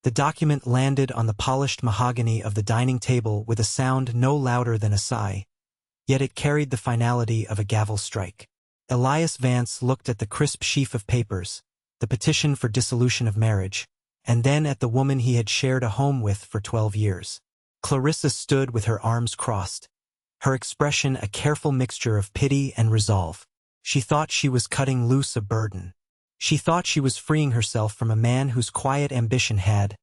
The document landed on the polished mahogany of the dining table with a sound no louder than a sigh, yet it carried the finality of a gavel strike. Elias Vance looked at the crisp sheaf of papers, the petition for dissolution of marriage, and then at the woman he had shared a home with for 12 years. Clarissa stood with her arms crossed, her expression a careful mixture of pity and resolve. She thought she was cutting loose a burden. She thought she was freeing herself from a man whose quiet ambition had,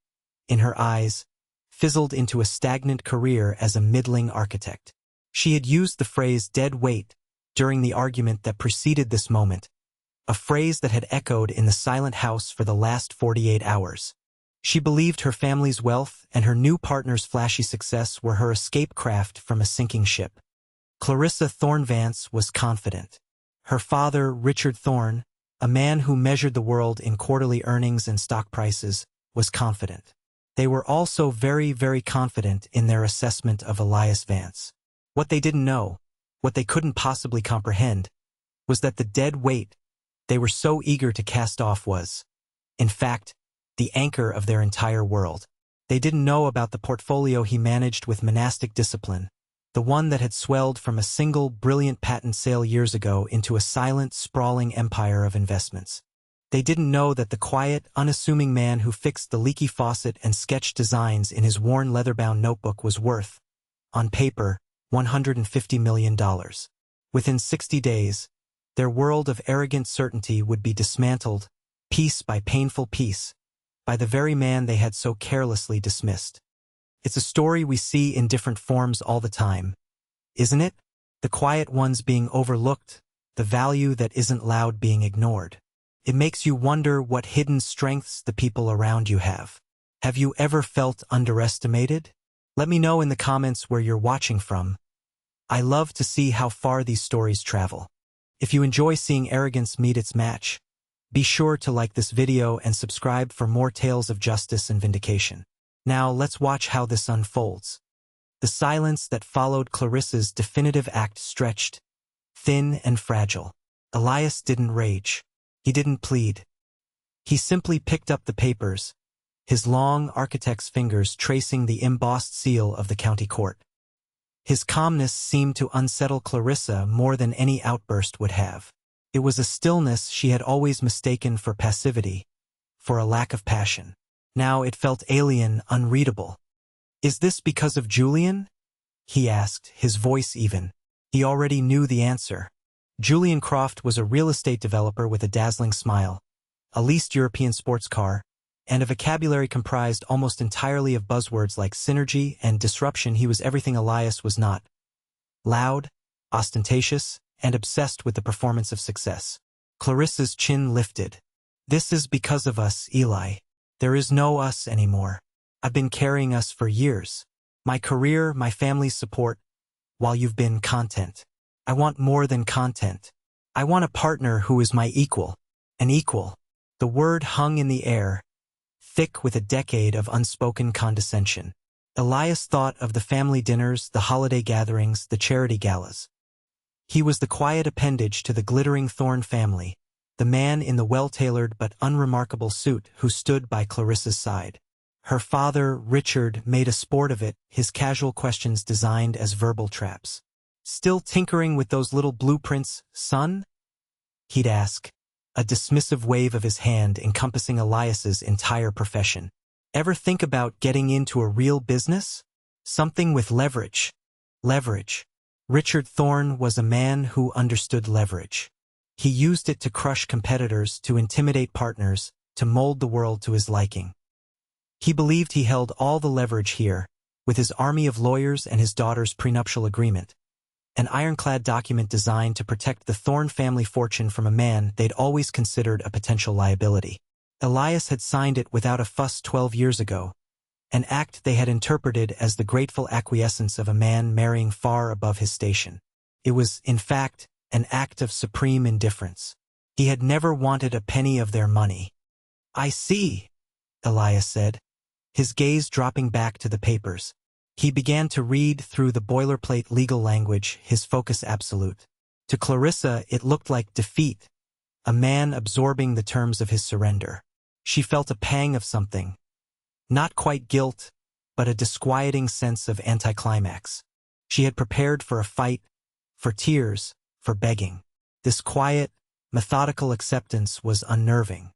in her eyes, fizzled into a stagnant career as a middling architect. She had used the phrase dead weight during the argument that preceded this moment, a phrase that had echoed in the silent house for the last 48 hours. She believed her family's wealth and her new partner's flashy success were her escape craft from a sinking ship. Clarissa Thorne Vance was confident. Her father, Richard Thorne, a man who measured the world in quarterly earnings and stock prices, was confident. They were also very, very confident in their assessment of Elias Vance. What they didn't know, what they couldn't possibly comprehend, was that the dead weight they were so eager to cast off was, in fact, the anchor of their entire world. They didn't know about the portfolio he managed with monastic discipline, the one that had swelled from a single brilliant patent sale years ago into a silent, sprawling empire of investments. They didn't know that the quiet, unassuming man who fixed the leaky faucet and sketched designs in his worn leather-bound notebook was worth, on paper, $150 million. Within 60 days, their world of arrogant certainty would be dismantled, piece by painful piece, by the very man they had so carelessly dismissed. It's a story we see in different forms all the time, isn't it? The quiet ones being overlooked, the value that isn't loud being ignored. It makes you wonder what hidden strengths the people around you have. Have you ever felt underestimated? Let me know in the comments where you're watching from. I love to see how far these stories travel. If you enjoy seeing arrogance meet its match, be sure to like this video and subscribe for more tales of justice and vindication. Now let's watch how this unfolds. The silence that followed Clarissa's definitive act stretched, thin and fragile. Elias didn't rage. He didn't plead. He simply picked up the papers, his long architect's fingers tracing the embossed seal of the county court. His calmness seemed to unsettle Clarissa more than any outburst would have. It was a stillness she had always mistaken for passivity, for a lack of passion. Now it felt alien, unreadable. "Is this because of Julian?" he asked, his voice even. He already knew the answer. Julian Croft was a real estate developer with a dazzling smile, a leased European sports car, and a vocabulary comprised almost entirely of buzzwords like synergy and disruption. He was everything Elias was not: loud, ostentatious, and obsessed with the performance of success. Clarissa's chin lifted. "This is because of us, Eli. There is no us anymore. I've been carrying us for years. My career, my family's support, while you've been content. I want more than content. I want a partner who is my equal. An equal." The word hung in the air, thick with a decade of unspoken condescension. Elias thought of the family dinners, the holiday gatherings, the charity galas. He was the quiet appendage to the glittering Thorne family, the man in the well-tailored but unremarkable suit who stood by Clarissa's side. Her father, Richard, made a sport of it, his casual questions designed as verbal traps. "Still tinkering with those little blueprints, son?" he'd ask, a dismissive wave of his hand encompassing Elias's entire profession. "Ever think about getting into a real business? Something with leverage." Leverage. Richard Thorne was a man who understood leverage. He used it to crush competitors, to intimidate partners, to mold the world to his liking. He believed he held all the leverage here, with his army of lawyers and his daughter's prenuptial agreement, an ironclad document designed to protect the Thorne family fortune from a man they'd always considered a potential liability. Elias had signed it without a fuss 12 years ago, an act they had interpreted as the grateful acquiescence of a man marrying far above his station. It was, in fact, an act of supreme indifference. He had never wanted a penny of their money. "I see," Elias said, his gaze dropping back to the papers. He began to read through the boilerplate legal language, his focus absolute. To Clarissa, it looked like defeat, a man absorbing the terms of his surrender. She felt a pang of something, Not quite guilt, but a disquieting sense of anticlimax. She had prepared for a fight, for tears, for begging. This quiet, methodical acceptance was unnerving.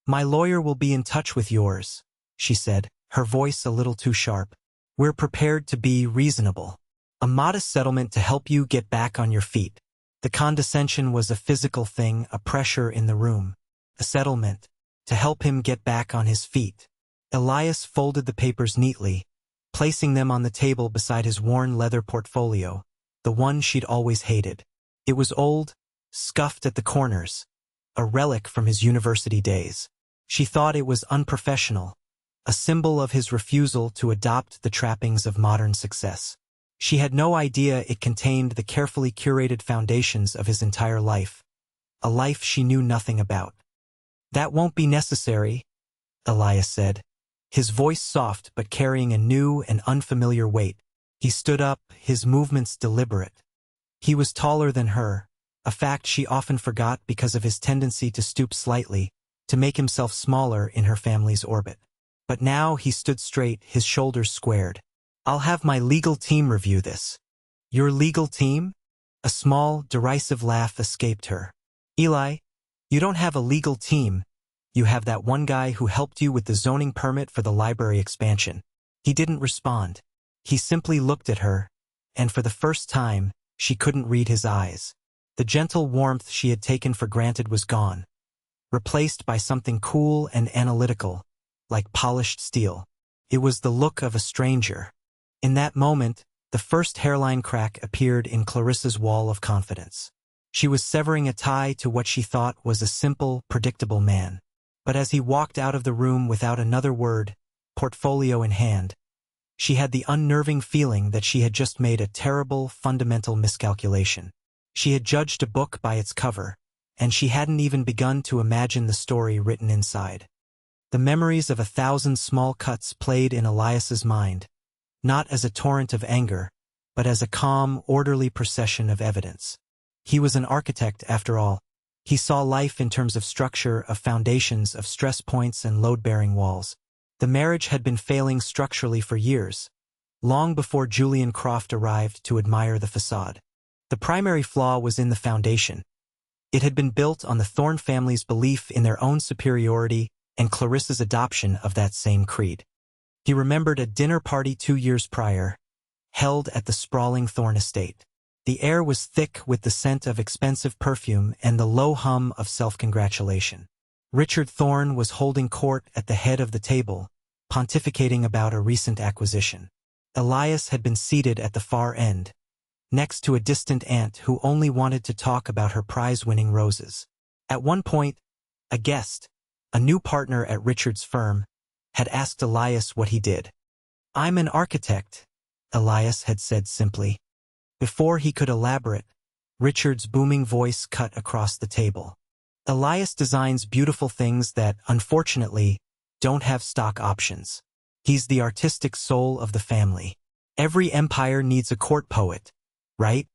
"My lawyer will be in touch with yours," she said, her voice a little too sharp. "We're prepared to be reasonable. A modest settlement to help you get back on your feet." The condescension was a physical thing, a pressure in the room. A settlement, to help him get back on his feet. Elias folded the papers neatly, placing them on the table beside his worn leather portfolio, the one she'd always hated. It was old, scuffed at the corners, a relic from his university days. She thought it was unprofessional, a symbol of his refusal to adopt the trappings of modern success. She had no idea it contained the carefully curated foundations of his entire life, a life she knew nothing about. "That won't be necessary," Elias said, his voice soft but carrying a new and unfamiliar weight. He stood up, his movements deliberate. He was taller than her, a fact she often forgot because of his tendency to stoop slightly, to make himself smaller in her family's orbit. But now he stood straight, his shoulders squared. "I'll have my legal team review this." "Your legal team?" A small, derisive laugh escaped her. "Eli, you don't have a legal team. You have that one guy who helped you with the zoning permit for the library expansion." He didn't respond. He simply looked at her, and for the first time, she couldn't read his eyes. The gentle warmth she had taken for granted was gone, replaced by something cool and analytical, like polished steel. It was the look of a stranger. In that moment, the first hairline crack appeared in Clarissa's wall of confidence. She was severing a tie to what she thought was a simple, predictable man. But as he walked out of the room without another word, portfolio in hand, she had the unnerving feeling that she had just made a terrible, fundamental miscalculation. She had judged a book by its cover, and she hadn't even begun to imagine the story written inside. The memories of 1,000 small cuts played in Elias's mind, not as a torrent of anger, but as a calm, orderly procession of evidence. He was an architect, after all. He saw life in terms of structure, of foundations, of stress points and load-bearing walls. The marriage had been failing structurally for years, long before Julian Croft arrived to admire the facade. The primary flaw was in the foundation. It had been built on the Thorne family's belief in their own superiority and Clarissa's adoption of that same creed. He remembered a dinner party 2 years prior, held at the sprawling Thorne estate. The air was thick with the scent of expensive perfume and the low hum of self-congratulation. Richard Thorne was holding court at the head of the table, pontificating about a recent acquisition. Elias had been seated at the far end, next to a distant aunt who only wanted to talk about her prize-winning roses. At one point, a guest, a new partner at Richard's firm, had asked Elias what he did. "I'm an architect," Elias had said simply. Before he could elaborate, Richard's booming voice cut across the table. "Elias designs beautiful things that, unfortunately, don't have stock options. He's the artistic soul of the family. Every empire needs a court poet, right?"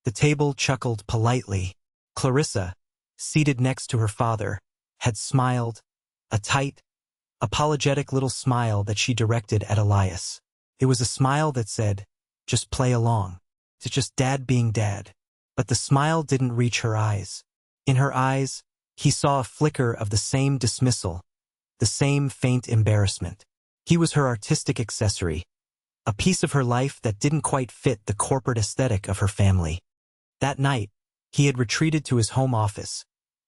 The table chuckled politely. Clarissa, seated next to her father, had smiled, a tight, apologetic little smile that she directed at Elias. It was a smile that said, "Just play along. It's just dad being dad." But the smile didn't reach her eyes. In her eyes, he saw a flicker of the same dismissal, the same faint embarrassment. He was her artistic accessory, a piece of her life that didn't quite fit the corporate aesthetic of her family. That night, he had retreated to his home office,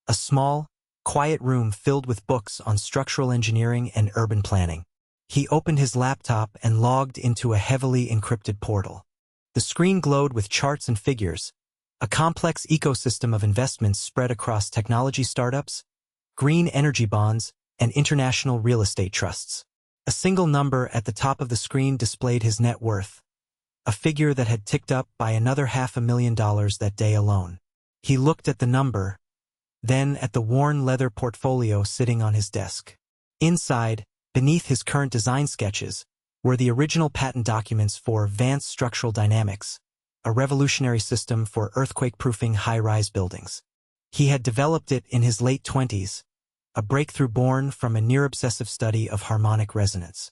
a small, quiet room filled with books on structural engineering and urban planning. He opened his laptop and logged into a heavily encrypted portal. The screen glowed with charts and figures, a complex ecosystem of investments spread across technology startups, green energy bonds, and international real estate trusts. A single number at the top of the screen displayed his net worth, a figure that had ticked up by another $500,000 that day alone. He looked at the number, then at the worn leather portfolio sitting on his desk. Inside, beneath his current design sketches, were the original patent documents for Vance Structural Dynamics, a revolutionary system for earthquake-proofing high-rise buildings. He had developed it in his late 20s, a breakthrough born from a near-obsessive study of harmonic resonance.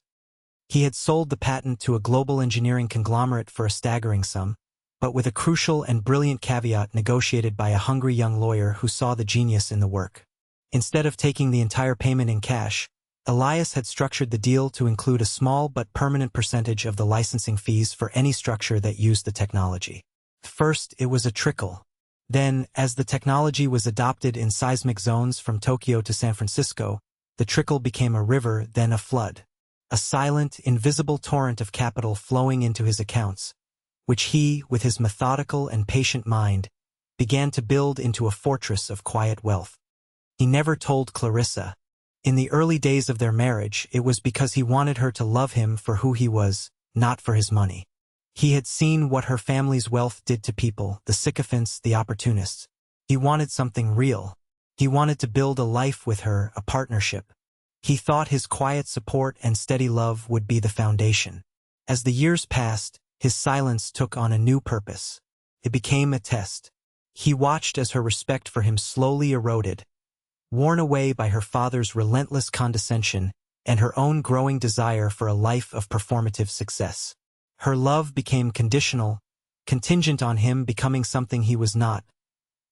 He had sold the patent to a global engineering conglomerate for a staggering sum, but with a crucial and brilliant caveat negotiated by a hungry young lawyer who saw the genius in the work. Instead of taking the entire payment in cash, Elias had structured the deal to include a small but permanent percentage of the licensing fees for any structure that used the technology. First, it was a trickle. Then, as the technology was adopted in seismic zones from Tokyo to San Francisco, the trickle became a river, then a flood. A silent, invisible torrent of capital flowing into his accounts, which he, with his methodical and patient mind, began to build into a fortress of quiet wealth. He never told Clarissa. In the early days of their marriage, it was because he wanted her to love him for who he was, not for his money. He had seen what her family's wealth did to people, the sycophants, the opportunists. He wanted something real. He wanted to build a life with her, a partnership. He thought his quiet support and steady love would be the foundation. As the years passed, his silence took on a new purpose. It became a test. He watched as her respect for him slowly eroded, worn away by her father's relentless condescension and her own growing desire for a life of performative success. Her love became conditional, contingent on him becoming something he was not,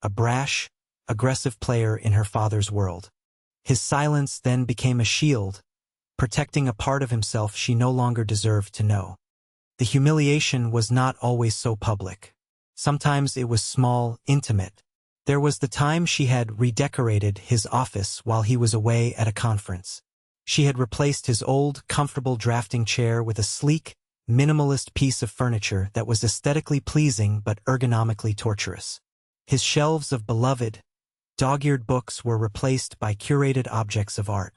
a brash, aggressive player in her father's world. His silence then became a shield, protecting a part of himself she no longer deserved to know. The humiliation was not always so public. Sometimes it was small, intimate. There was the time she had redecorated his office while he was away at a conference. She had replaced his old, comfortable drafting chair with a sleek, minimalist piece of furniture that was aesthetically pleasing but ergonomically torturous. His shelves of beloved, dog-eared books were replaced by curated objects of art.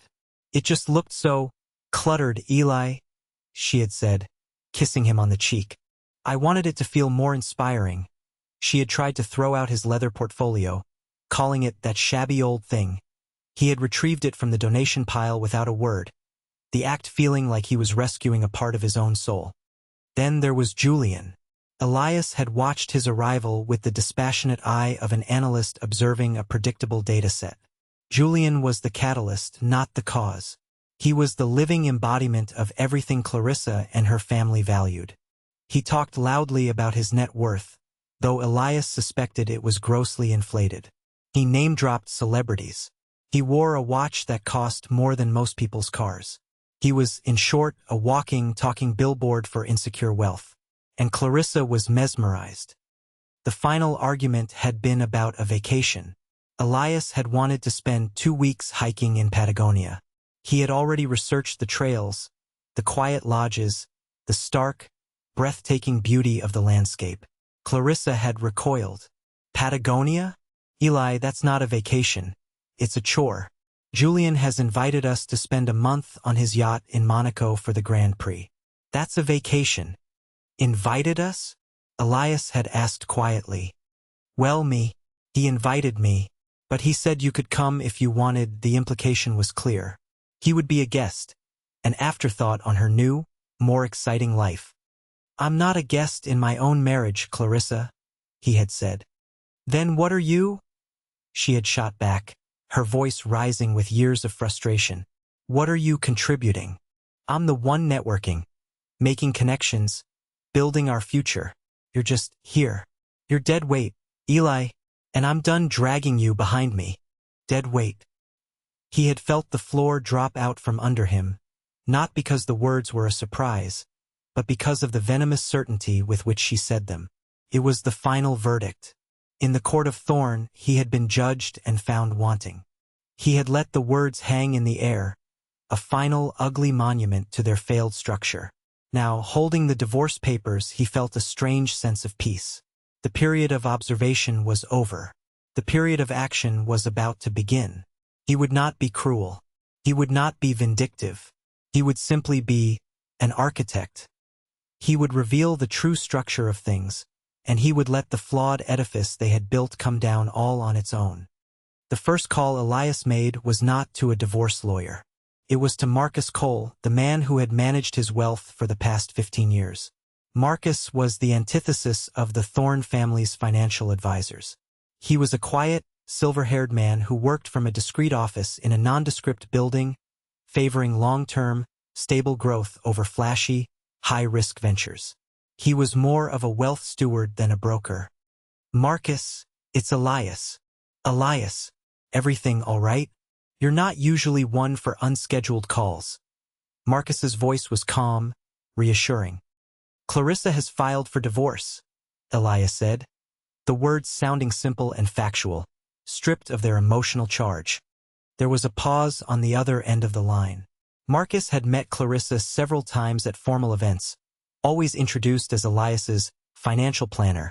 "It just looked so cluttered, Eli," she had said, kissing him on the cheek. "I wanted it to feel more inspiring." She had tried to throw out his leather portfolio, calling it that shabby old thing. He had retrieved it from the donation pile without a word, the act feeling like he was rescuing a part of his own soul. Then there was Julian. Elias had watched his arrival with the dispassionate eye of an analyst observing a predictable dataset. Julian was the catalyst, not the cause. He was the living embodiment of everything Clarissa and her family valued. He talked loudly about his net worth, though Elias suspected it was grossly inflated. He name-dropped celebrities. He wore a watch that cost more than most people's cars. He was, in short, a walking, talking billboard for insecure wealth. And Clarissa was mesmerized. The final argument had been about a vacation. Elias had wanted to spend 2 weeks hiking in Patagonia. He had already researched the trails, the quiet lodges, the stark, breathtaking beauty of the landscape. Clarissa had recoiled. "Patagonia? Eli, that's not a vacation. It's a chore. Julian has invited us to spend a month on his yacht in Monaco for the Grand Prix. That's a vacation." "Invited us?" Elias had asked quietly. "Well, he invited me, but he said you could come if you wanted." The implication was clear. He would be a guest, an afterthought on her new, more exciting life. "I'm not a guest in my own marriage, Clarissa," he had said. "Then what are you?" she had shot back, her voice rising with years of frustration. "What are you contributing?" "I'm the one networking, making connections, building our future. You're just here. You're dead weight, Eli, and I'm done dragging you behind me. Dead weight." He had felt the floor drop out from under him, not because the words were a surprise, but because of the venomous certainty with which she said them. It was the final verdict. In the court of thorn, he had been judged and found wanting. He had let the words hang in the air, a final ugly monument to their failed structure. Now, holding the divorce papers, he felt a strange sense of peace. The period of observation was over. The period of action was about to begin. He would not be cruel. He would not be vindictive. He would simply be an architect. He would reveal the true structure of things, and he would let the flawed edifice they had built come down all on its own. The first call Elias made was not to a divorce lawyer. It was to Marcus Cole, the man who had managed his wealth for the past 15 years. Marcus was the antithesis of the Thorne family's financial advisors. He was a quiet, silver-haired man who worked from a discreet office in a nondescript building, favoring long-term, stable growth over flashy, high-risk ventures. He was more of a wealth steward than a broker. Marcus, it's Elias. Elias, everything all right? You're not usually one for unscheduled calls. Marcus's voice was calm, reassuring. Clarissa has filed for divorce, Elias said, the words sounding simple and factual, stripped of their emotional charge. There was a pause on the other end of the line. Marcus had met Clarissa several times at formal events, always introduced as Elias's financial planner.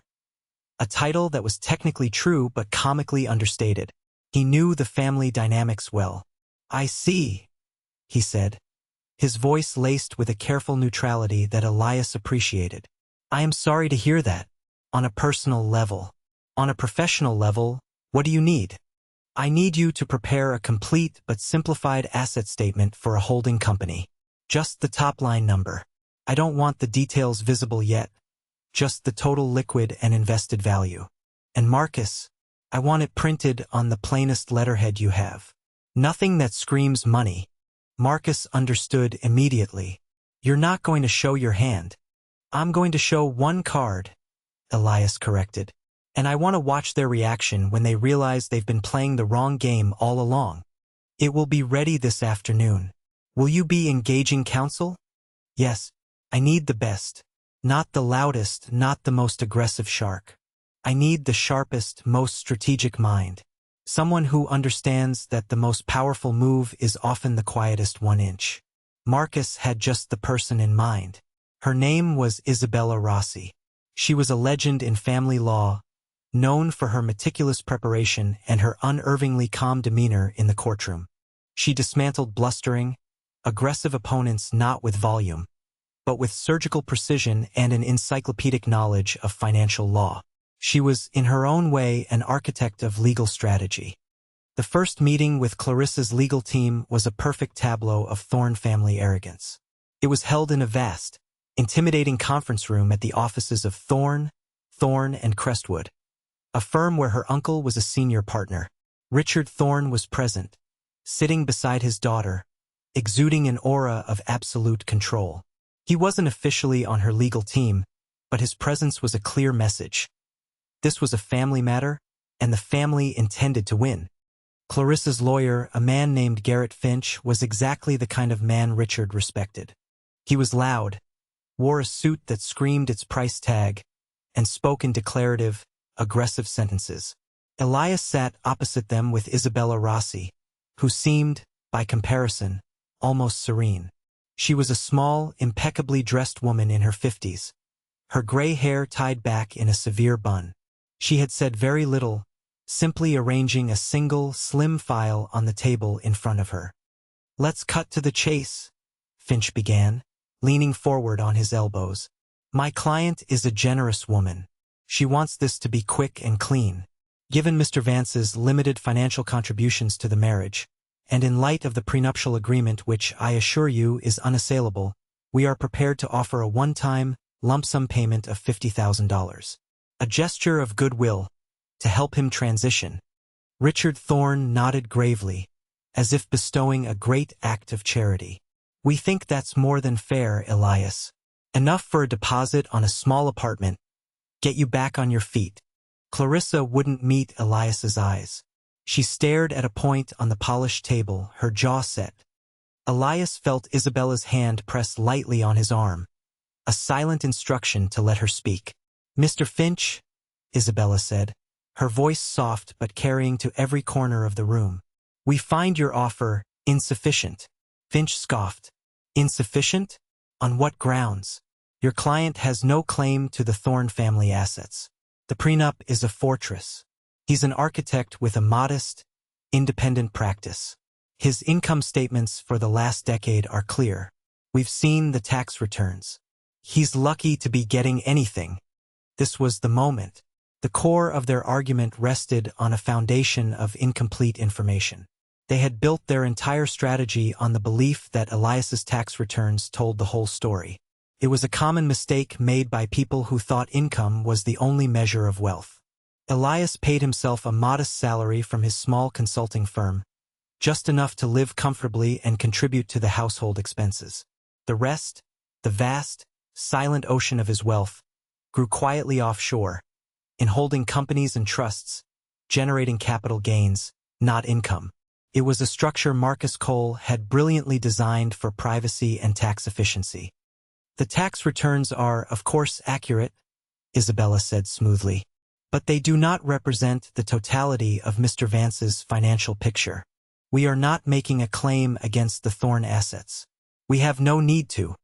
A title that was technically true but comically understated. He knew the family dynamics well. I see, he said, his voice laced with a careful neutrality that Elias appreciated. I am sorry to hear that. On a personal level. On a professional level, what do you need? I need you to prepare a complete but simplified asset statement for a holding company. Just the top-line number. I don't want the details visible yet. Just the total liquid and invested value. And Marcus, I want it printed on the plainest letterhead you have. Nothing that screams money. Marcus understood immediately. You're not going to show your hand. I'm going to show one card, Elias corrected. And I want to watch their reaction when they realize they've been playing the wrong game all along. It will be ready this afternoon. Will you be engaging counsel? Yes, I need the best. Not the loudest, not the most aggressive shark. I need the sharpest, most strategic mind. Someone who understands that the most powerful move is often the quietest 1 inch. Marcus had just the person in mind. Her name was Isabella Rossi. She was a legend in family law, known for her meticulous preparation and her unervingly calm demeanor in the courtroom. She dismantled blustering, aggressive opponents not with volume, but with surgical precision and an encyclopedic knowledge of financial law. She was, in her own way, an architect of legal strategy. The first meeting with Clarissa's legal team was a perfect tableau of Thorne family arrogance. It was held in a vast, intimidating conference room at the offices of Thorne and Crestwood, a firm where her uncle was a senior partner. Richard Thorne was present, sitting beside his daughter, exuding an aura of absolute control. He wasn't officially on her legal team, but his presence was a clear message. This was a family matter, and the family intended to win. Clarissa's lawyer, a man named Garrett Finch, was exactly the kind of man Richard respected. He was loud, wore a suit that screamed its price tag, and spoke in declarative, aggressive sentences. Elias sat opposite them with Isabella Rossi, who seemed, by comparison, almost serene. She was a small, impeccably dressed woman in her 50s, her gray hair tied back in a severe bun. She had said very little, simply arranging a single, slim file on the table in front of her. Let's cut to the chase, Finch began, leaning forward on his elbows. My client is a generous woman. She wants this to be quick and clean. Given Mr. Vance's limited financial contributions to the marriage, and in light of the prenuptial agreement which, I assure you, is unassailable, we are prepared to offer a one-time, lump sum payment of $50,000. A gesture of goodwill, to help him transition. Richard Thorne nodded gravely, as if bestowing a great act of charity. We think that's more than fair, Elias. Enough for a deposit on a small apartment. Get you back on your feet. Clarissa wouldn't meet Elias's eyes. She stared at a point on the polished table, her jaw set. Elias felt Isabella's hand press lightly on his arm, a silent instruction to let her speak. Mr. Finch, Isabella said, her voice soft but carrying to every corner of the room. We find your offer insufficient. Finch scoffed. Insufficient? On what grounds? Your client has no claim to the Thorne family assets. The prenup is a fortress. He's an architect with a modest, independent practice. His income statements for the last decade are clear. We've seen the tax returns. He's lucky to be getting anything. This was the moment. The core of their argument rested on a foundation of incomplete information. They had built their entire strategy on the belief that Elias's tax returns told the whole story. It was a common mistake made by people who thought income was the only measure of wealth. Elias paid himself a modest salary from his small consulting firm, just enough to live comfortably and contribute to the household expenses. The rest, the vast, silent ocean of his wealth, grew quietly offshore, in holding companies and trusts, generating capital gains, not income. It was a structure Marcus Cole had brilliantly designed for privacy and tax efficiency. The tax returns are, of course, accurate, Isabella said smoothly, but they do not represent the totality of Mr. Vance's financial picture. We are not making a claim against the Thorne assets. We have no need to.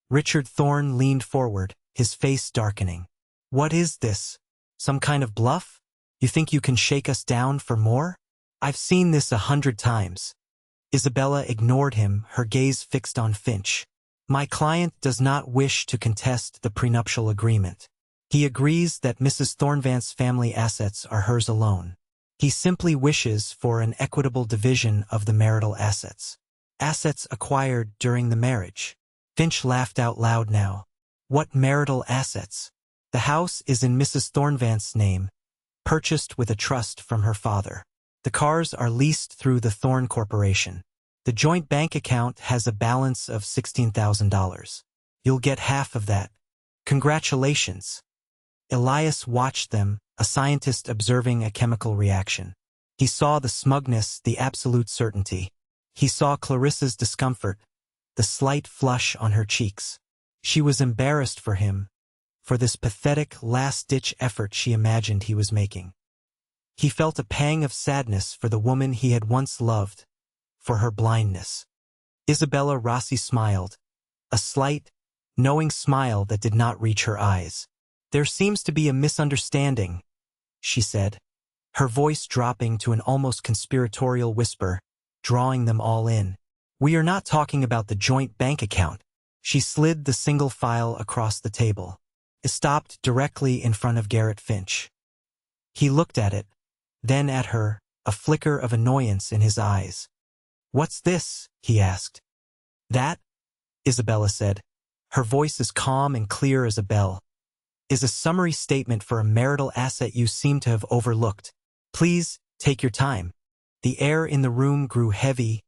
Richard Thorne leaned forward, his face darkening. What is this? Some kind of bluff? You think you can shake us down for more? I've seen this 100 times. Isabella ignored him, her gaze fixed on Finch. My client does not wish to contest the prenuptial agreement. He agrees that Mrs. Thornevance's family assets are hers alone. He simply wishes for an equitable division of the marital assets. Assets acquired during the marriage. Finch laughed out loud now. What marital assets? The house is in Mrs. Thornevance's name, purchased with a trust from her father. The cars are leased through the Thorne Corporation. The joint bank account has a balance of $16,000. You'll get half of that. Congratulations. Elias watched them, a scientist observing a chemical reaction. He saw the smugness, the absolute certainty. He saw Clarissa's discomfort, the slight flush on her cheeks. She was embarrassed for him, for this pathetic last-ditch effort she imagined he was making. He felt a pang of sadness for the woman he had once loved, for her blindness. Isabella Rossi smiled, a slight, knowing smile that did not reach her eyes. There seems to be a misunderstanding, she said, her voice dropping to an almost conspiratorial whisper, drawing them all in. We are not talking about the joint bank account. She slid the single file across the table. It stopped directly in front of Garrett Finch. He looked at it, then at her, a flicker of annoyance in his eyes. What's this? He asked. That, Isabella said, her voice as calm and clear as a bell, is a summary statement for a marital asset you seem to have overlooked. Please, take your time. The air in the room grew heavy,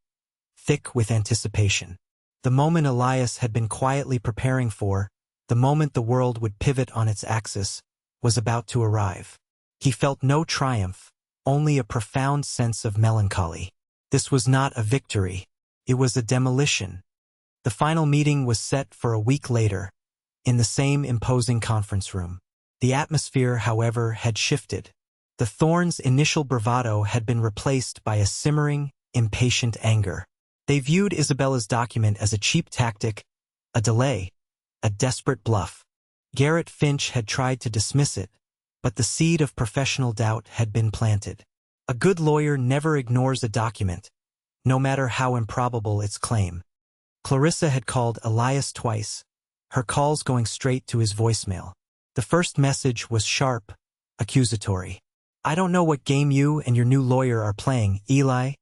thick with anticipation. The moment Elias had been quietly preparing for, the moment the world would pivot on its axis, was about to arrive. He felt no triumph, only a profound sense of melancholy. This was not a victory. It was a demolition. The final meeting was set for a week later, in the same imposing conference room. The atmosphere, however, had shifted. The Thornes' initial bravado had been replaced by a simmering, impatient anger. They viewed Isabella's document as a cheap tactic, a delay, a desperate bluff. Garrett Finch had tried to dismiss it, but the seed of professional doubt had been planted. A good lawyer never ignores a document, no matter how improbable its claim. Clarissa had called Elias twice, her calls going straight to his voicemail. The first message was sharp, accusatory. I don't know what game you and your new lawyer are playing, Eli,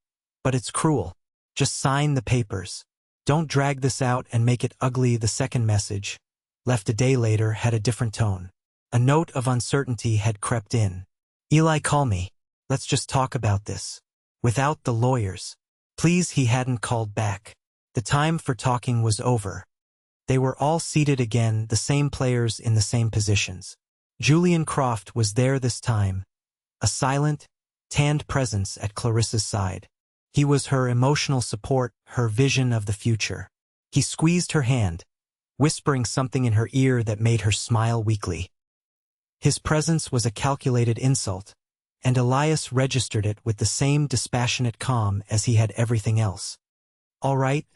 but it's cruel. Just sign the papers. Don't drag this out and make it ugly. The second message, left a day later, had a different tone. A note of uncertainty had crept in. Eli, call me. Let's just talk about this. Without the lawyers. Please. He hadn't called back. The time for talking was over. They were all seated again, the same players in the same positions. Julian Croft was there this time, a silent, tanned presence at Clarissa's side. He was her emotional support, her vision of the future. He squeezed her hand, whispering something in her ear that made her smile weakly. His presence was a calculated insult, and Elias registered it with the same dispassionate calm as he had everything else. All right,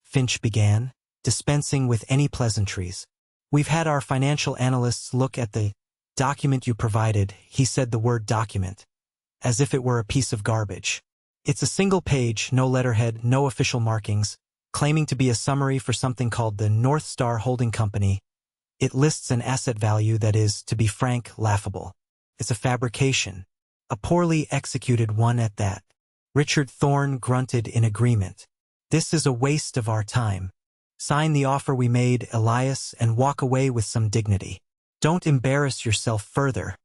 Finch began, dispensing with any pleasantries. We've had our financial analysts look at the document you provided. He said the word document, as if it were a piece of garbage. It's a single page, no letterhead, no official markings, claiming to be a summary for something called the North Star Holding Company. It lists an asset value that is, to be frank, laughable. It's a fabrication, a poorly executed one at that. Richard Thorne grunted in agreement. This is a waste of our time. Sign the offer we made, Elias, and walk away with some dignity. Don't embarrass yourself further.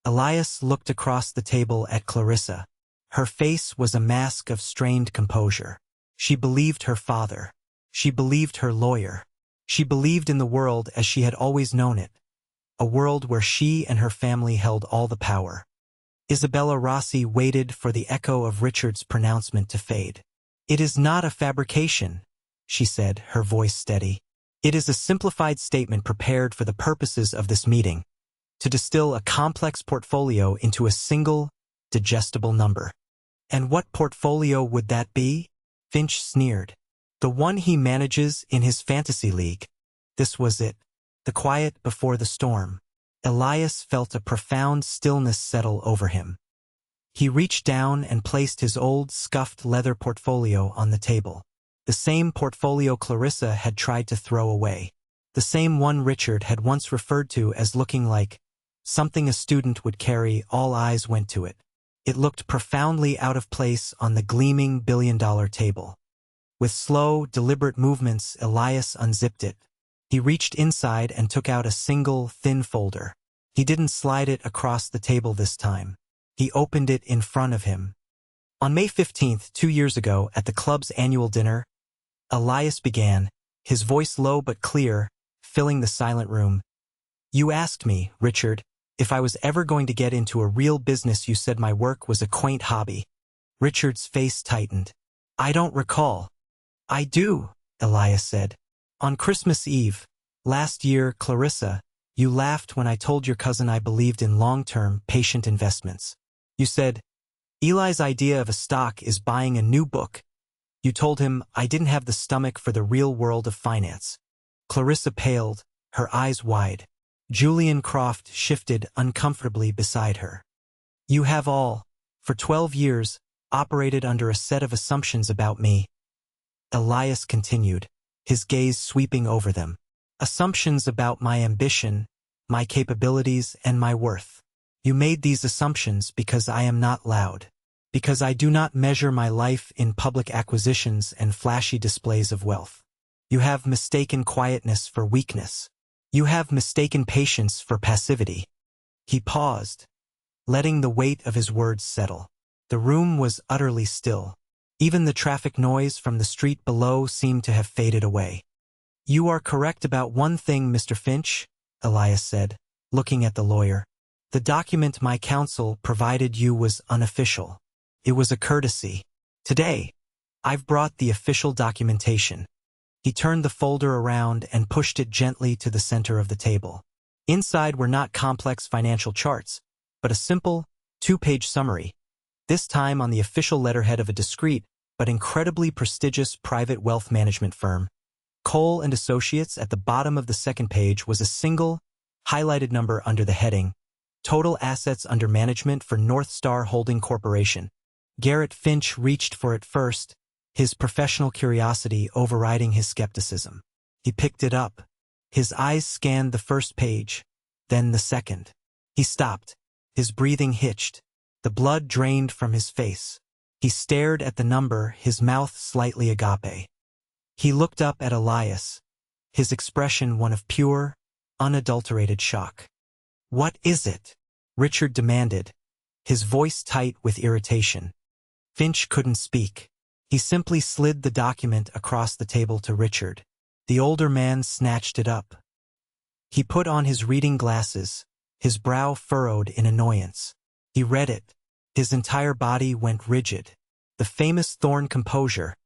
Elias looked across the table at Clarissa. Her face was a mask of strained composure. She believed her father. She believed her lawyer. She believed in the world as she had always known it, a world where she and her family held all the power. Isabella Rossi waited for the echo of Richard's pronouncement to fade. "It is not a fabrication," she said, her voice steady. "It is a simplified statement prepared for the purposes of this meeting, to distill a complex portfolio into a single, digestible number." "And what portfolio would that be?" Finch sneered. "The one he manages in his fantasy league." This was it, the quiet before the storm. Elias felt a profound stillness settle over him. He reached down and placed his old, scuffed leather portfolio on the table. The same portfolio Clarissa had tried to throw away. The same one Richard had once referred to as looking like something a student would carry. All eyes went to it. It looked profoundly out of place on the gleaming billion-dollar table. With slow, deliberate movements, Elias unzipped it. He reached inside and took out a single, thin folder. He didn't slide it across the table this time. He opened it in front of him. On May 15th, 2 years ago, at the club's annual dinner, Elias began, his voice low but clear, filling the silent room. "You asked me, Richard, if I was ever going to get into a real business. You said my work was a quaint hobby." Richard's face tightened. "I don't recall." "I do," Elias said. "On Christmas Eve, last year, Clarissa, you laughed when I told your cousin I believed in long-term, patient investments. You said, 'Eli's idea of a stock is buying a new book.' You told him I didn't have the stomach for the real world of finance." Clarissa paled, her eyes wide. Julian Croft shifted uncomfortably beside her. "You have all, for 12 years, operated under a set of assumptions about me," Elias continued, his gaze sweeping over them. "Assumptions about my ambition, my capabilities, and my worth. You made these assumptions because I am not loud, because I do not measure my life in public acquisitions and flashy displays of wealth. You have mistaken quietness for weakness. You have mistaken patience for passivity." He paused, letting the weight of his words settle. The room was utterly still. Even the traffic noise from the street below seemed to have faded away. "You are correct about one thing, Mr. Finch," Elias said, looking at the lawyer. "The document my counsel provided you was unofficial. It was a courtesy. Today, I've brought the official documentation." He turned the folder around and pushed it gently to the center of the table. Inside were not complex financial charts, but a simple, 2-page summary, this time on the official letterhead of a discreet but incredibly prestigious private wealth management firm. Cole and Associates. At the bottom of the second page was a single, highlighted number under the heading, "Total Assets Under Management for North Star Holding Corporation." Garrett Finch reached for it first, his professional curiosity overriding his skepticism. He picked it up. His eyes scanned the first page, then the second. He stopped. His breathing hitched. The blood drained from his face. He stared at the number, his mouth slightly agape. He looked up at Elias, his expression one of pure, unadulterated shock. "What is it?" Richard demanded, his voice tight with irritation. Finch couldn't speak. He simply slid the document across the table to Richard. The older man snatched it up. He put on his reading glasses, his brow furrowed in annoyance. He read it. His entire body went rigid. The famous Thorne composure,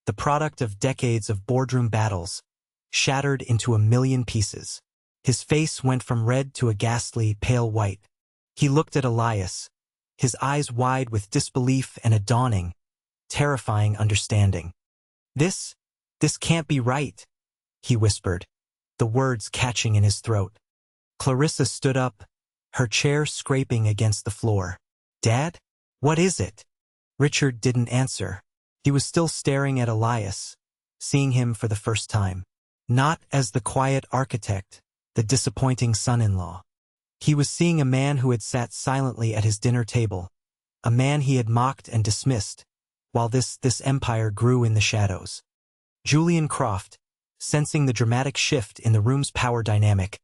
the product of decades of boardroom battles, shattered into a million pieces. His face went from red to a ghastly, pale white. He looked at Elias, his eyes wide with disbelief and a dawning, terrifying understanding. This can't be right," he whispered, the words catching in his throat. Clarissa stood up, her chair scraping against the floor. "Dad? What is it?" Richard didn't answer. He was still staring at Elias, seeing him for the first time. Not as the quiet architect, the disappointing son-in-law. He was seeing a man who had sat silently at his dinner table, a man he had mocked and dismissed, while this empire grew in the shadows. Julian Croft, sensing the dramatic shift in the room's power dynamic,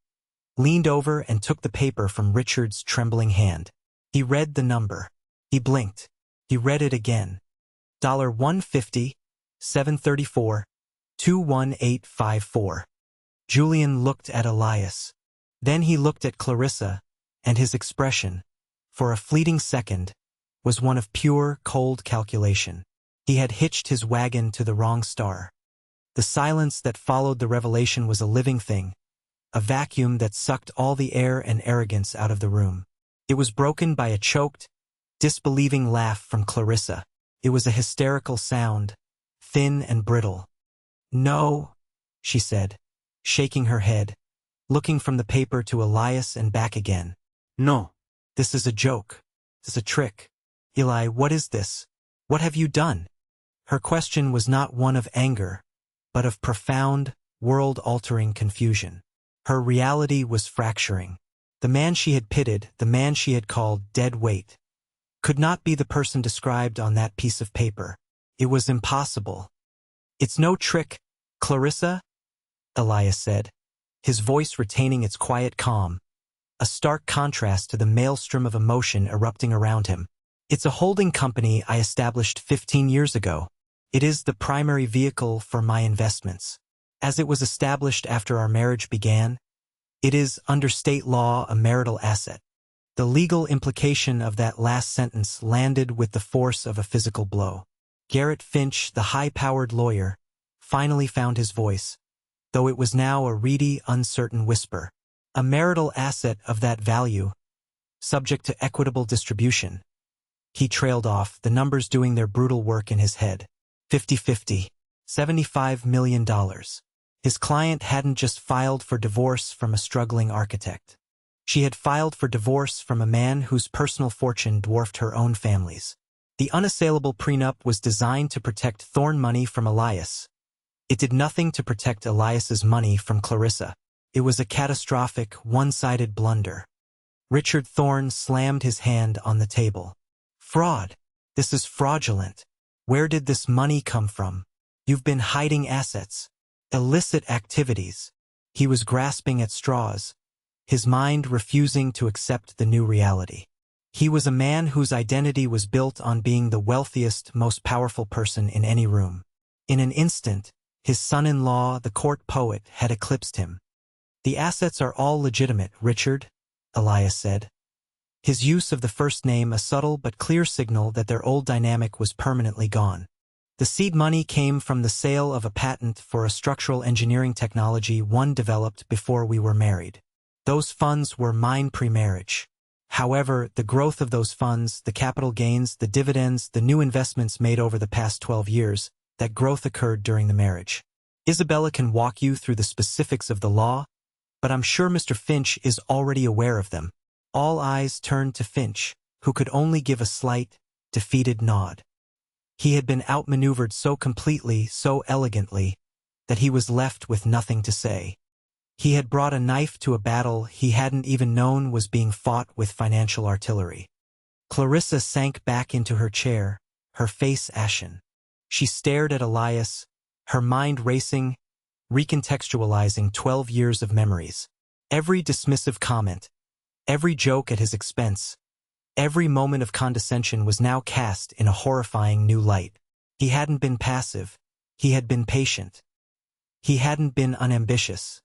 leaned over and took the paper from Richard's trembling hand. He read the number. He blinked. He read it again. $150, 734, 21854. Julian looked at Elias. Then he looked at Clarissa, and his expression, for a fleeting second, was one of pure, cold calculation. He had hitched his wagon to the wrong star. The silence that followed the revelation was a living thing, a vacuum that sucked all the air and arrogance out of the room. It was broken by a choked, disbelieving laugh from Clarissa. It was a hysterical sound, thin and brittle. "No," she said, shaking her head, looking from the paper to Elias and back again. "No. This is a joke. This is a trick. Eli, what is this? What have you done?" Her question was not one of anger, but of profound, world-altering confusion. Her reality was fracturing. The man she had pitied, the man she had called dead weight, could not be the person described on that piece of paper. It was impossible. "It's no trick, Clarissa," Elias said, his voice retaining its quiet calm, a stark contrast to the maelstrom of emotion erupting around him. "It's a holding company I established 15 years ago. It is the primary vehicle for my investments. As it was established after our marriage began, it is, under state law, a marital asset." The legal implication of that last sentence landed with the force of a physical blow. Garrett Finch, the high-powered lawyer, finally found his voice, though it was now a reedy, uncertain whisper. "A marital asset of that value, subject to equitable distribution." He trailed off, the numbers doing their brutal work in his head. 50-50. $75 million. His client hadn't just filed for divorce from a struggling architect. She had filed for divorce from a man whose personal fortune dwarfed her own family's. The unassailable prenup was designed to protect Thorne money from Elias. It did nothing to protect Elias's money from Clarissa. It was a catastrophic, one-sided blunder. Richard Thorne slammed his hand on the table. "Fraud. This is fraudulent. Where did this money come from? You've been hiding assets. Illicit activities." He was grasping at straws, his mind refusing to accept the new reality. He was a man whose identity was built on being the wealthiest, most powerful person in any room. In an instant, his son-in-law, the court poet, had eclipsed him. "The assets are all legitimate, Richard," Elias said, his use of the first name a subtle but clear signal that their old dynamic was permanently gone. "The seed money came from the sale of a patent for a structural engineering technology one developed before we were married. Those funds were mine pre-marriage. However, the growth of those funds, the capital gains, the dividends, the new investments made over the past 12 years, that growth occurred during the marriage. Isabella can walk you through the specifics of the law, but I'm sure Mr. Finch is already aware of them." All eyes turned to Finch, who could only give a slight, defeated nod. He had been outmaneuvered so completely, so elegantly, that he was left with nothing to say. He had brought a knife to a battle he hadn't even known was being fought with financial artillery. Clarissa sank back into her chair, her face ashen. She stared at Elias, her mind racing, recontextualizing 12 years of memories. Every dismissive comment, every joke at his expense, every moment of condescension was now cast in a horrifying new light. He hadn't been passive. He had been patient. He hadn't been unambitious.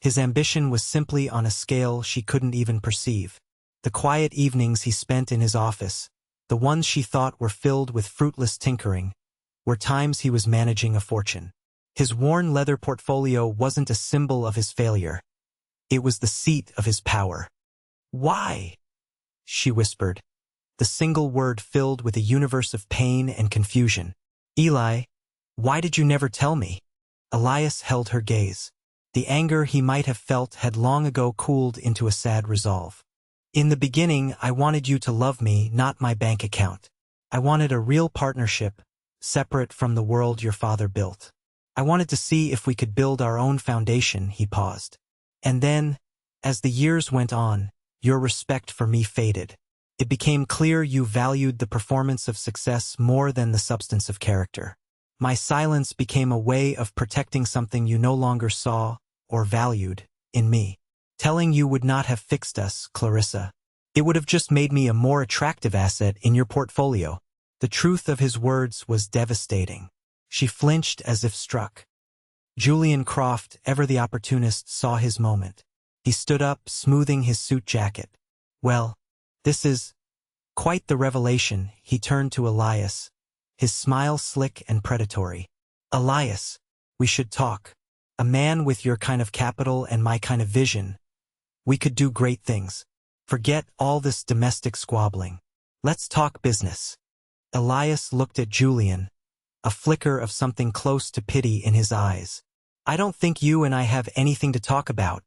His ambition was simply on a scale she couldn't even perceive. The quiet evenings he spent in his office, the ones she thought were filled with fruitless tinkering, were times he was managing a fortune. His worn leather portfolio wasn't a symbol of his failure. It was the seat of his power. "Why?" she whispered, the single word filled with a universe of pain and confusion. "Eli, why did you never tell me?" Elias held her gaze. The anger he might have felt had long ago cooled into a sad resolve. "In the beginning, I wanted you to love me, not my bank account. I wanted a real partnership, separate from the world your father built. I wanted to see if we could build our own foundation." He paused. "And then, as the years went on, your respect for me faded. It became clear you valued the performance of success more than the substance of character. My silence became a way of protecting something you no longer saw or valued in me. Telling you would not have fixed us, Clarissa. It would have just made me a more attractive asset in your portfolio." The truth of his words was devastating. She flinched as if struck. Julian Croft, ever the opportunist, saw his moment. He stood up, smoothing his suit jacket. Well, this is quite the revelation. He turned to Elias, his smile slick and predatory. Elias, we should talk. A man with your kind of capital and my kind of vision. We could do great things. Forget all this domestic squabbling. Let's talk business. Elias looked at Julian, a flicker of something close to pity in his eyes. I don't think you and I have anything to talk about,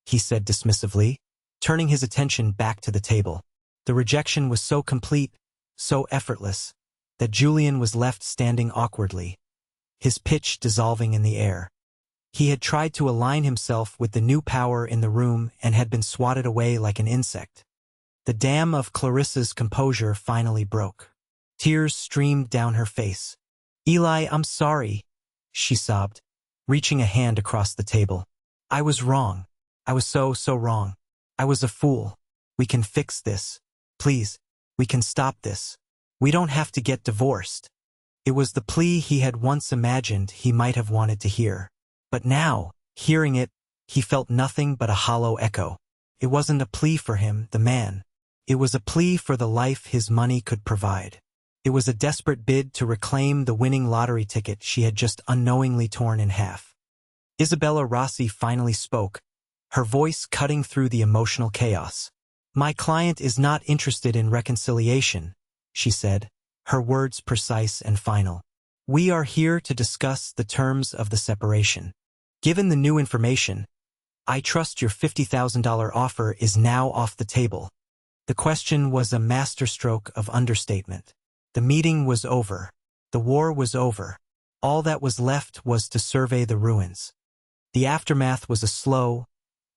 he said dismissively, turning his attention back to the table. The rejection was so complete, so effortless, that Julian was left standing awkwardly, his pitch dissolving in the air. He had tried to align himself with the new power in the room and had been swatted away like an insect. The dam of Clarissa's composure finally broke. Tears streamed down her face. Eli, I'm sorry, she sobbed, reaching a hand across the table. I was wrong. I was so wrong. I was a fool. We can fix this. Please, we can stop this. We don't have to get divorced. It was the plea he had once imagined he might have wanted to hear. But now, hearing it, he felt nothing but a hollow echo. It wasn't a plea for him, the man. It was a plea for the life his money could provide. It was a desperate bid to reclaim the winning lottery ticket she had just unknowingly torn in half. Isabella Rossi finally spoke, her voice cutting through the emotional chaos. My client is not interested in reconciliation, she said, her words precise and final. We are here to discuss the terms of the separation. Given the new information, I trust your $50,000 offer is now off the table. The question was a masterstroke of understatement. The meeting was over. The war was over. All that was left was to survey the ruins. The aftermath was a slow,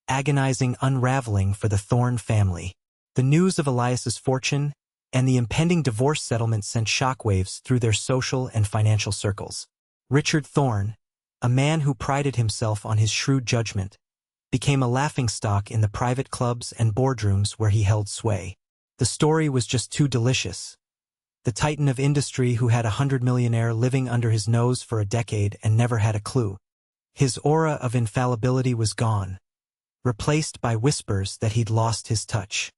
agonizing unraveling for the Thorne family. The news of Elias's fortune and the impending divorce settlement sent shockwaves through their social and financial circles. Richard Thorne, a man who prided himself on his shrewd judgment, became a laughingstock in the private clubs and boardrooms where he held sway. The story was just too delicious. The titan of industry who had $100 millionaire living under his nose for a decade and never had a clue. His aura of infallibility was gone, replaced by whispers that he'd lost his touch.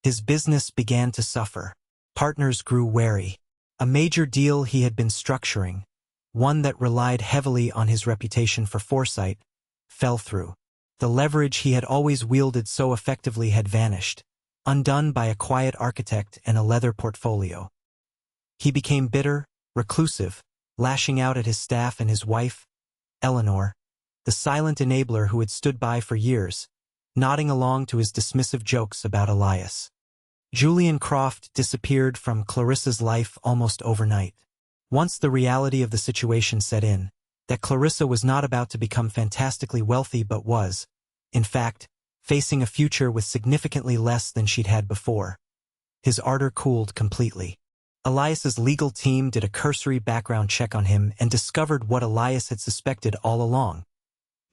His business began to suffer. Partners grew wary. A major deal he had been structuring, one that relied heavily on his reputation for foresight, fell through. The leverage he had always wielded so effectively had vanished, undone by a quiet architect and a leather portfolio. He became bitter, reclusive, lashing out at his staff and his wife, Eleanor, the silent enabler who had stood by for years, nodding along to his dismissive jokes about Elias. Julian Croft disappeared from Clarissa's life almost overnight. Once the reality of the situation set in, that Clarissa was not about to become fantastically wealthy but was, in fact, facing a future with significantly less than she'd had before, his ardor cooled completely. Elias's legal team did a cursory background check on him and discovered what Elias had suspected all along.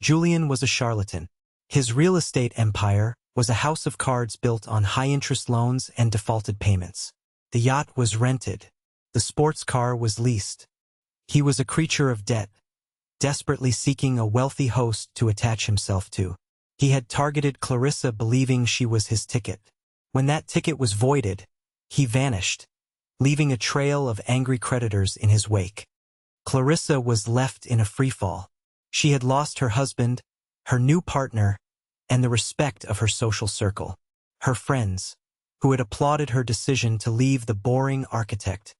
Julian was a charlatan. His real estate empire was a house of cards built on high-interest loans and defaulted payments. The yacht was rented. The sports car was leased. He was a creature of debt, desperately seeking a wealthy host to attach himself to. He had targeted Clarissa believing she was his ticket. When that ticket was voided, he vanished, leaving a trail of angry creditors in his wake. Clarissa was left in a freefall. She had lost her husband, her new partner, and the respect of her social circle. Her friends, who had applauded her decision to leave the boring architect,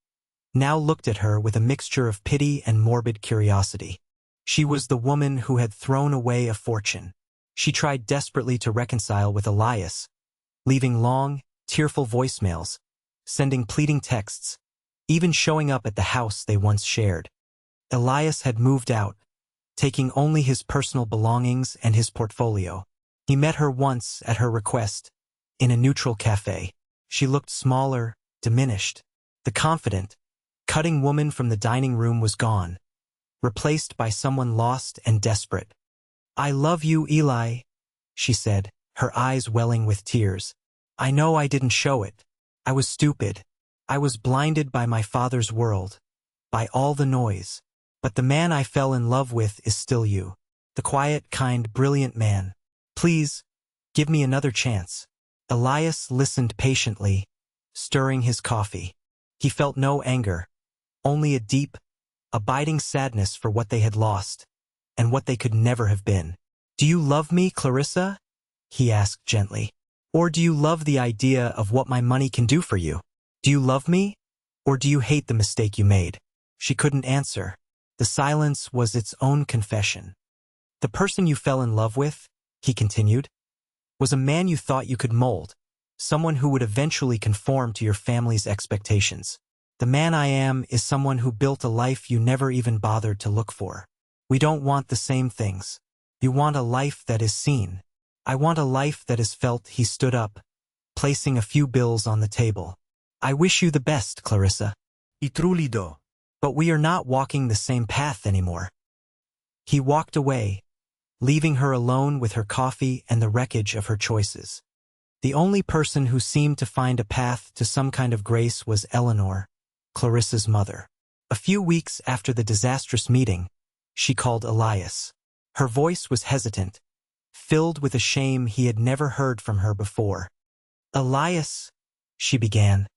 now looked at her with a mixture of pity and morbid curiosity. She was the woman who had thrown away a fortune. She tried desperately to reconcile with Elias, leaving long, tearful voicemails, sending pleading texts, even showing up at the house they once shared. Elias had moved out, taking only his personal belongings and his portfolio. He met her once at her request, in a neutral cafe. She looked smaller, diminished. The confident, cutting woman from the dining room was gone, replaced by someone lost and desperate. I love you, Eli, she said, her eyes welling with tears. I know I didn't show it. I was stupid. I was blinded by my father's world, by all the noise. But the man I fell in love with is still you. The quiet, kind, brilliant man. Please, give me another chance. Elias listened patiently, stirring his coffee. He felt no anger, only a deep, abiding sadness for what they had lost, and what they could never have been. Do you love me, Clarissa? He asked gently. Or do you love the idea of what my money can do for you? Do you love me? Or do you hate the mistake you made? She couldn't answer. The silence was its own confession. The person you fell in love with, he continued, was a man you thought you could mold, someone who would eventually conform to your family's expectations. The man I am is someone who built a life you never even bothered to look for. We don't want the same things. You want a life that is seen. I want a life that is felt. He stood up, placing a few bills on the table. I wish you the best, Clarissa. I truly do. But we are not walking the same path anymore. He walked away, leaving her alone with her coffee and the wreckage of her choices. The only person who seemed to find a path to some kind of grace was Eleanor, Clarissa's mother. A few weeks after the disastrous meeting, she called Elias. Her voice was hesitant, filled with a shame he had never heard from her before. Elias, she began,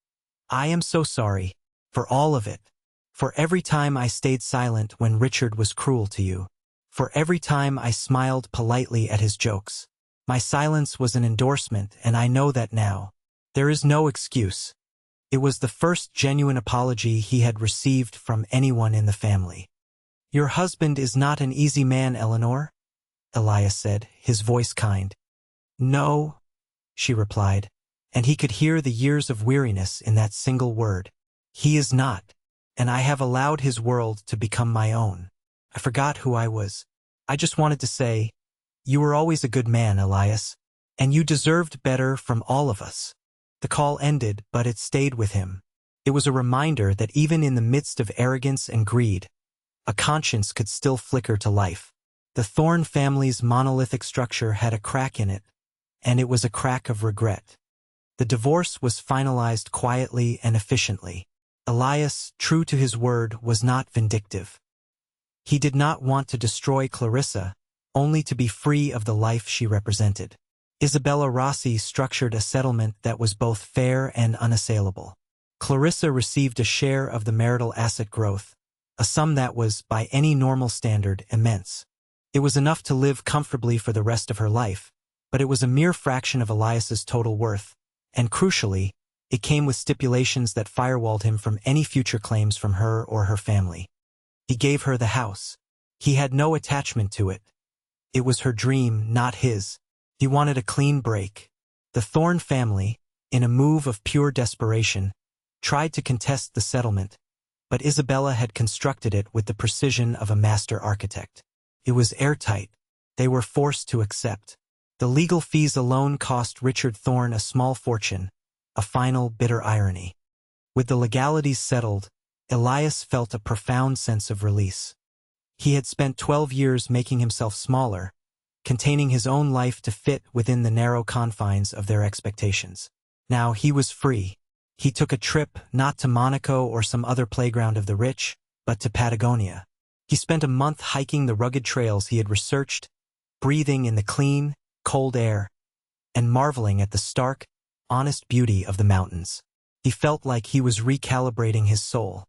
I am so sorry, for all of it. For every time I stayed silent when Richard was cruel to you. For every time I smiled politely at his jokes. My silence was an endorsement, and I know that now. There is no excuse. It was the first genuine apology he had received from anyone in the family. Your husband is not an easy man, Eleanor, Elias said, his voice kind. No, she replied, and he could hear the years of weariness in that single word. He is not, and I have allowed his world to become my own. I forgot who I was. I just wanted to say, you were always a good man, Elias, and you deserved better from all of us. The call ended, but it stayed with him. It was a reminder that even in the midst of arrogance and greed, a conscience could still flicker to life. The Thorne family's monolithic structure had a crack in it, and it was a crack of regret. The divorce was finalized quietly and efficiently. Elias, true to his word, was not vindictive. He did not want to destroy Clarissa, only to be free of the life she represented. Isabella Rossi structured a settlement that was both fair and unassailable. Clarissa received a share of the marital asset growth, a sum that was, by any normal standard, immense. It was enough to live comfortably for the rest of her life, but it was a mere fraction of Elias's total worth, and crucially, it came with stipulations that firewalled him from any future claims from her or her family. He gave her the house. He had no attachment to it. It was her dream, not his. He wanted a clean break. The Thorne family, in a move of pure desperation, tried to contest the settlement, but Isabella had constructed it with the precision of a master architect. It was airtight. They were forced to accept. The legal fees alone cost Richard Thorne a small fortune, a final bitter irony. With the legalities settled, Elias felt a profound sense of release. He had spent 12 years making himself smaller, containing his own life to fit within the narrow confines of their expectations. Now he was free. He took a trip not to Monaco or some other playground of the rich, but to Patagonia. He spent a month hiking the rugged trails he had researched, breathing in the clean, cold air, and marveling at the stark, honest beauty of the mountains. He felt like he was recalibrating his soul.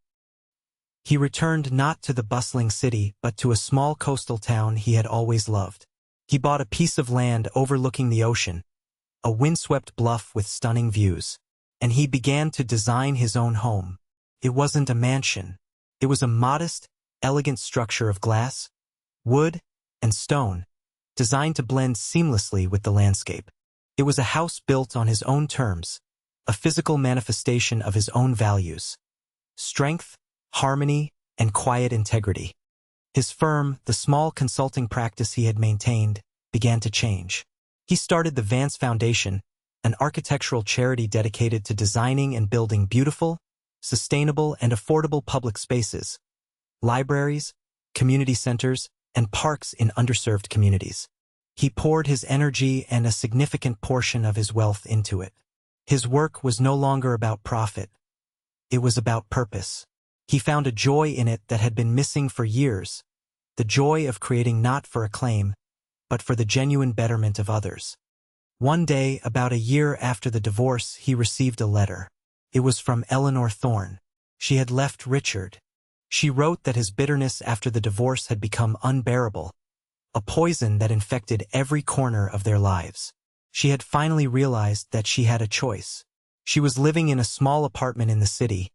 He returned not to the bustling city, but to a small coastal town he had always loved. He bought a piece of land overlooking the ocean, a windswept bluff with stunning views, and he began to design his own home. It wasn't a mansion. It was a modest, elegant structure of glass, wood, and stone, designed to blend seamlessly with the landscape. It was a house built on his own terms, a physical manifestation of his own values: strength, harmony, and quiet integrity. His firm, the small consulting practice he had maintained, began to change. He started the Vance Foundation, an architectural charity dedicated to designing and building beautiful, sustainable, and affordable public spaces, libraries, community centers, and parks in underserved communities. He poured his energy and a significant portion of his wealth into it. His work was no longer about profit. It was about purpose. He found a joy in it that had been missing for years, the joy of creating not for acclaim, but for the genuine betterment of others. One day, about a year after the divorce, he received a letter. It was from Eleanor Thorne. She had left Richard. She wrote that his bitterness after the divorce had become unbearable, a poison that infected every corner of their lives. She had finally realized that she had a choice. She was living in a small apartment in the city,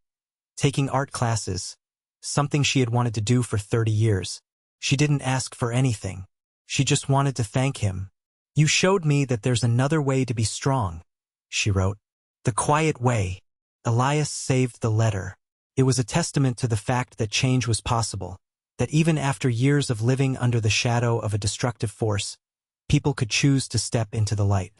taking art classes, something she had wanted to do for 30 years. She didn't ask for anything. She just wanted to thank him. "You showed me that there's another way to be strong," she wrote. "The quiet way." Elias saved the letter. It was a testament to the fact that change was possible, that even after years of living under the shadow of a destructive force, people could choose to step into the light.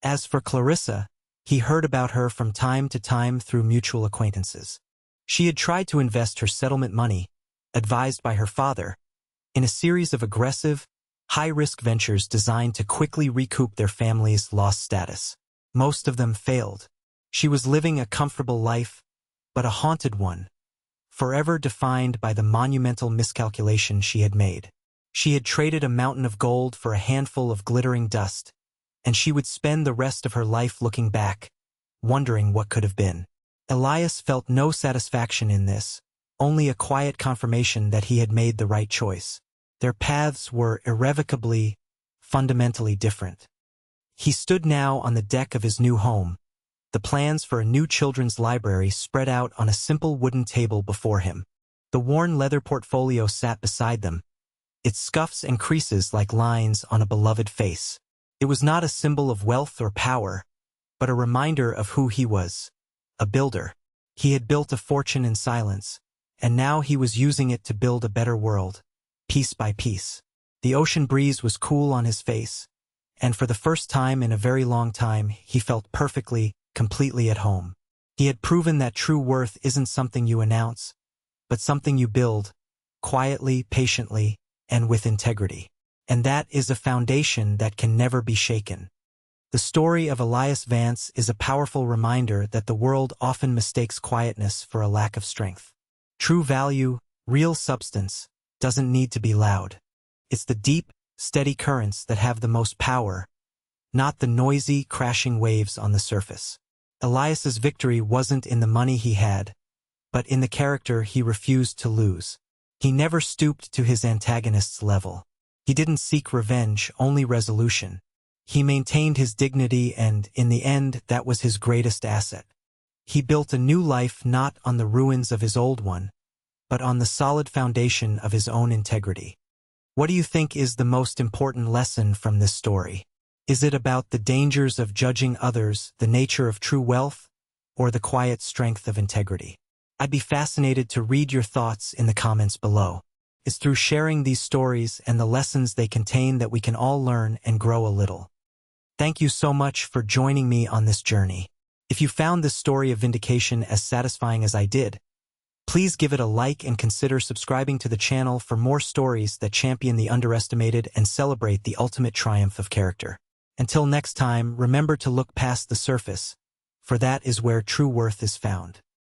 As for Clarissa, he heard about her from time to time through mutual acquaintances. She had tried to invest her settlement money, advised by her father, in a series of aggressive, high-risk ventures designed to quickly recoup their family's lost status. Most of them failed. She was living a comfortable life, but a haunted one, forever defined by the monumental miscalculation she had made. She had traded a mountain of gold for a handful of glittering dust, and she would spend the rest of her life looking back, wondering what could have been. Elias felt no satisfaction in this, only a quiet confirmation that he had made the right choice. Their paths were irrevocably, fundamentally different. He stood now on the deck of his new home, the plans for a new children's library spread out on a simple wooden table before him. The worn leather portfolio sat beside them, its scuffs and creases like lines on a beloved face. It was not a symbol of wealth or power, but a reminder of who he was, a builder. He had built a fortune in silence, and now he was using it to build a better world, piece by piece. The ocean breeze was cool on his face, and for the first time in a very long time, he felt perfectly, completely at home. He had proven that true worth isn't something you announce, but something you build, quietly, patiently, and with integrity. And that is a foundation that can never be shaken. The story of Elias Vance is a powerful reminder that the world often mistakes quietness for a lack of strength. True value, real substance, doesn't need to be loud. It's the deep, steady currents that have the most power, not the noisy, crashing waves on the surface. Elias's victory wasn't in the money he had, but in the character he refused to lose. He never stooped to his antagonist's level. He didn't seek revenge, only resolution. He maintained his dignity, and, in the end, that was his greatest asset. He built a new life not on the ruins of his old one, but on the solid foundation of his own integrity. What do you think is the most important lesson from this story? Is it about the dangers of judging others, the nature of true wealth, or the quiet strength of integrity? I'd be fascinated to read your thoughts in the comments below. It's through sharing these stories and the lessons they contain that we can all learn and grow a little. Thank you so much for joining me on this journey. If you found this story of vindication as satisfying as I did, please give it a like and consider subscribing to the channel for more stories that champion the underestimated and celebrate the ultimate triumph of character. Until next time, remember to look past the surface, for that is where true worth is found.